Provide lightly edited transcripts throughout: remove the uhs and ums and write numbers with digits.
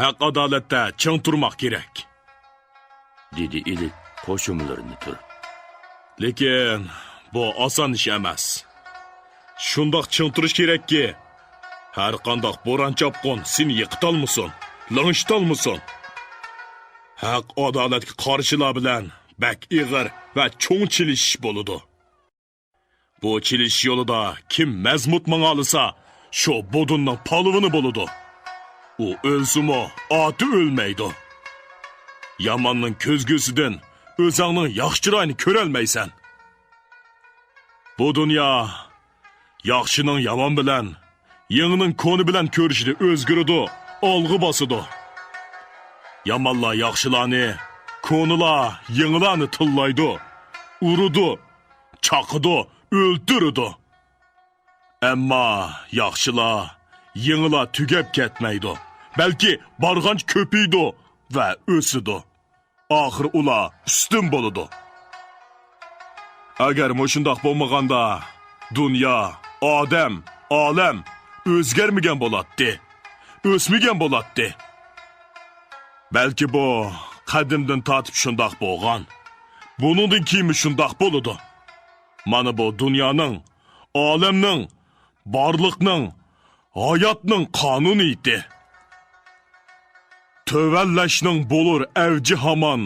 haq adolatda ching turmoq kerak, dedi ilik qo'shimlarini turib. lekin bu oson ish emas. Shundoq ching turish kerakki, har qandoq bo'ron chopqin seni yiqitolmasin, lang'ishitolmasin. Haq adolatga qarshilar bilan bak ig'ir va cho'ng chilishish bo'ladi. Bu chilishish yo'lida kim mazmut mang'alisa, shu bodunning polvoni bo'ladi. U o'lsimi, oti o'lmaydi. Yamonning ko'zgusidan o'zingning yaxshiroyini ko'rolmaysan. Bu dunyo yaxshining yomon bilan, yangining ko'ni bilan ko'rishida o'zgaradi, olg'i bosadi. Yamonlar yaxshilarni, ko'nilar yangilarni tillaydi, urudi, chaqidi, o'ltiradi. Ammo yaxshilar, yangilar tugab ketmaydi, balki barg'anch ko'paydi va o'sidi. Oxir ular ustun bo'ladi. Agar shundoq bo'lmaganda, dunyo, odam, olam o'zgarmagan bo'ladi, o'smagan bo'ladi. Balki bu qadimdan tortib shundoq bo'lgan. Buningdan keyin shundoq bo'ladi. Mana bu dunyoning, olamning, borliqning, hayotning qonuni edi. Tövellashning bo'lur avji hamon,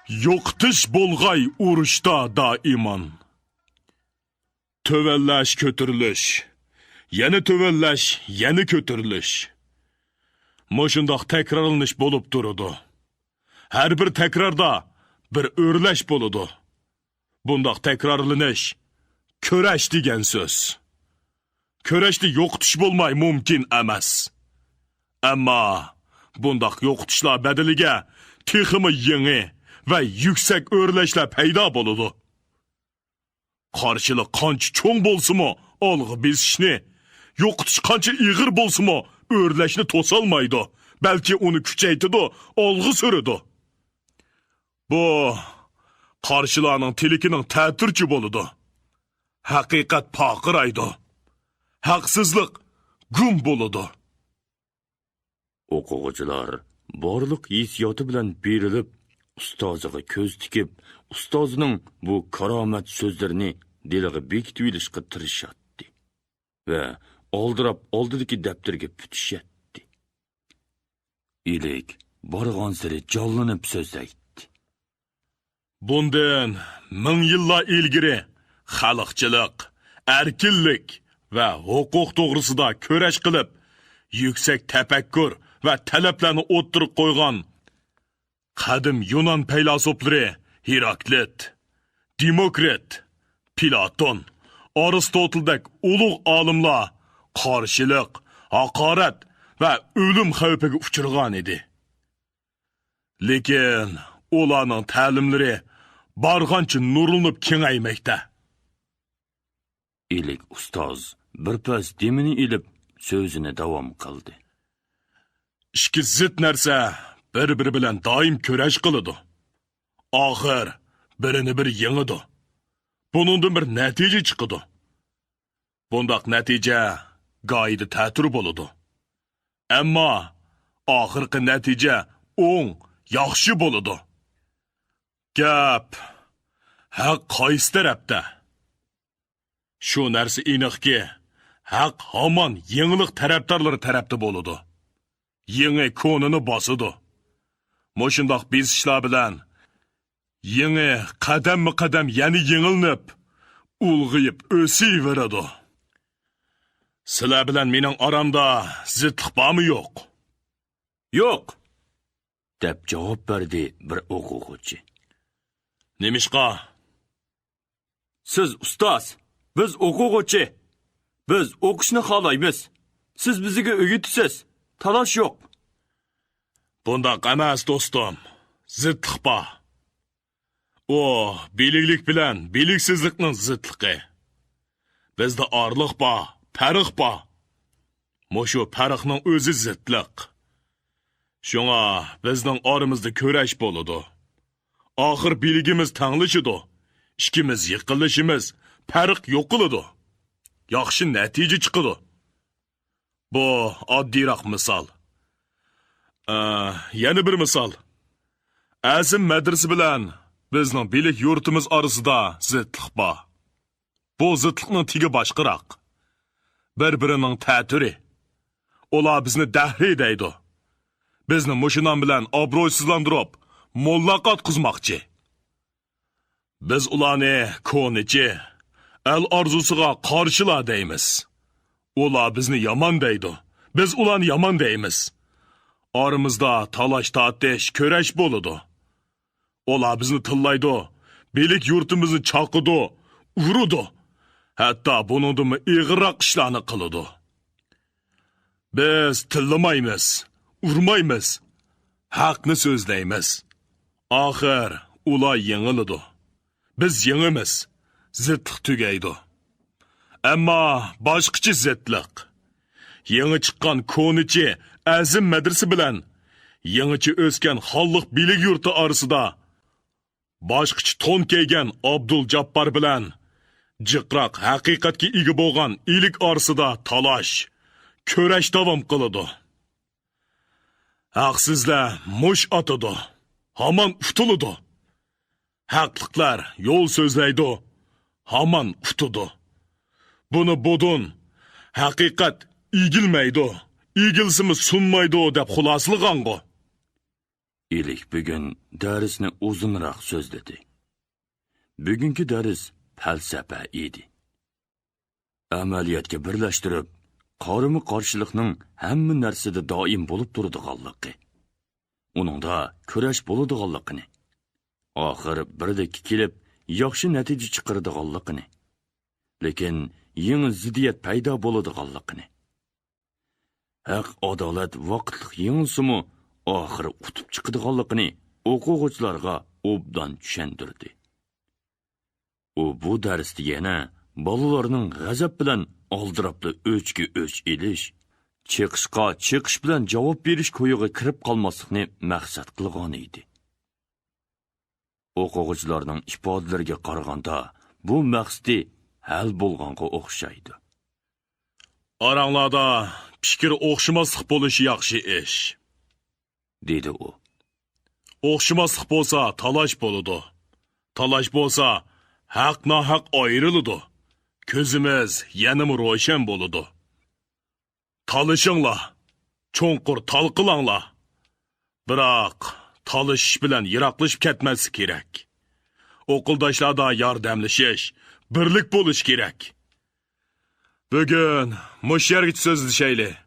yo'qtish bo'lg'ay urushda doimon. Tövellash ko'tirilish, yana tövellash, yana ko'tirilish. Moshundoq takrorlanish bo'lib turadi. Har bir takrorda bir o'rlash bo'ladi. Bundoq takrorlanish kurash degan so'z. Kurashni yo'qotish bo'lmay mumkin emas. Ammo bundoq yo'qotishlar badaliga texmi yangi va yuksak o'rlashlar paydo bo'ladi. Qarshilik qancha cho'ng bo'lsa-mu, olg'i besishni, yo'qotish qancha ig'ir bo'lsa-mu, o'rlashni to'solmaydi, balki uni kuchaytiradi, olg'i suradi. Bu qarshilarning tilikining ta'tirchi bo'ladi. Haqiqat paqiraydi. Haqsizlik gum bo'ladi. O'quvchilar borliq hissiyoti bilan berilib, ustoziga ko'z tikib, ustozining bu karomat so'zlarini diliga bekitib olishga tirishadi va oldirab oldidagi daftarga putishatdi. Ilik borgan sari jonlanib so'zlaydi. Bundan 1000 yillar ilgari xalqchilik, erkinlik va huquq to'g'risida kurash qilib, yuksak tafakkur va talablarni o'ttirib qo'ygan qadim Yunon faylasuflari Heraklit, Demokrit, Platon, Aristoteldek ulug' olimlar qarshilik, haqorat va o'lim xavfiga uchragan edi. Lekin ularning ta'limlari barg'ancha nurlanib kengaymoqda. Ilik ustoz birpas demini ilib so'zini davom qildi. Ikki zid narsa bir-biri bilan doim kurash qiladi. Oxir birini bir yengidi. Buningdan bir natija chiqadi. Bundoq natija go'yida ta'tir bo'ladi. Ammo oxirgi natija o'ng, yaxshi bo'ladi. Gap haq qaysi tarafda? Shu narsa aniqki, haq hamon yangilik tarafdorlari tarafda bo'ladi. Yangi konini bosadi. Moshundoq bezishlar bilan yangi qadam-qadam yana yengilnib, ulg'ayib o'saveradi. Sizlar bilan mening oramda zidlik bormi yo'q? Yo'q, deb javob berdi bir o'quvchi. Nemishqa? Siz ustoz, biz o'quvchi. Biz o'qishni xohlaymiz. Siz bizga o'rgatasiz. Talash yo'q. Bundoq emas do'stim. Zidlik bor. O, biliklik bilan biliksizlikning zidligi. Bizda orliq bor, farq bor. Mushu farqning o'zi zidlik. Shunga bizning oramizda kurash bo'ladi. Oxir biligimiz tanglashidi. Ikkimiz yiqilishimiz, farq yo'qiladi. Yaxshi natija chiqadi. Bu oddiyroq misol. Yana bir misol. Azim madrasa bilan bizning bilik yurtimiz orasida zidlik bor. Bu zidlikning tigi boshqaroq. Bir-birining ta'turi. Ular bizni dahri deydi. Bizni mushinon bilan obro'sizlantirib, mollaqat qizmoqchi. Biz ularni ko'nichi, el orzusiga qarshilar deymiz. Ular bizni yomon deydi. Biz ularni yomon deymiz. Aramızda talaş tartış, köreş boludu. Ola bizni tıllaydı, bilik yurtumuzu çakıdı, urudu. Hatta bunun da iğrak işlerini kılıdı. Biz tıllamaymiz, urmaymiz, hakkını sözleymiz. Ahir ula yenilıdı. Biz yenimiz, zıtlık tügeydi. Ama başkıcı zıtlık. Yeni çıkan konici, azim madrasa bilan yangicha o'sgan xalq bilik yurti orasida boshqichi to'n kiygan Abdul Jabbor bilan jiqroq haqiqatga ega bo'lgan ilik orasida talash, ko'rash davom qiladi. Haqsizlar mush otadi, hamon utiladi. Haqliqlar yo'l so'zlaydi, hamon utadi. Buni budun haqiqat igilmaydi. İgilsimiz sunmaydı deb xuloslagango. İlik bugun darsni uzunroq so'zladi. Bugungi dars falsafa edi. Amaliyotga birlashtirib, qarama-qarshilikning hamma narsada doim bo'lib turadiganligi. Uningda kurash bo'ladiganligini, oxir birdek kelib, yaxshi natija chiqaradiganligini, lekin yangi ziddiyat paydo bo'ladiganligini. Haq adolat vaqtliq yengilsimi, oxiri utib chiqadiganligini o'quvchilarga obdan tushuntirdi. U bu darsda yana bolalarning g'azab bilan oldirabli o'chga o'ch elish, chiqishqa chiqish bilan javob berish ko'yiga kirib qolmaslikni maqsad qilgan edi. O'quvchilarning ifodalariga qaraganda bu maqsadi hal bo'lganga o'xshaydi. Aranglarda fikir o'xshamaslik bo'lishi yaxshi ish, dedi u. O'xshamaslik bo'lsa talash bo'ladi. Talash bo'lsa haq-nohaq ayriladi. Ko'zimiz yanama ro'shan bo'ladi. Talishinglar, cho'nqur talqilanglar. Biroq talishish bilan yiroqlashib ketmasi kerak. O'qildoshlarda yordamlashish, birlik bo'lish kerak. Bugun mush yerga so'zlashaylik.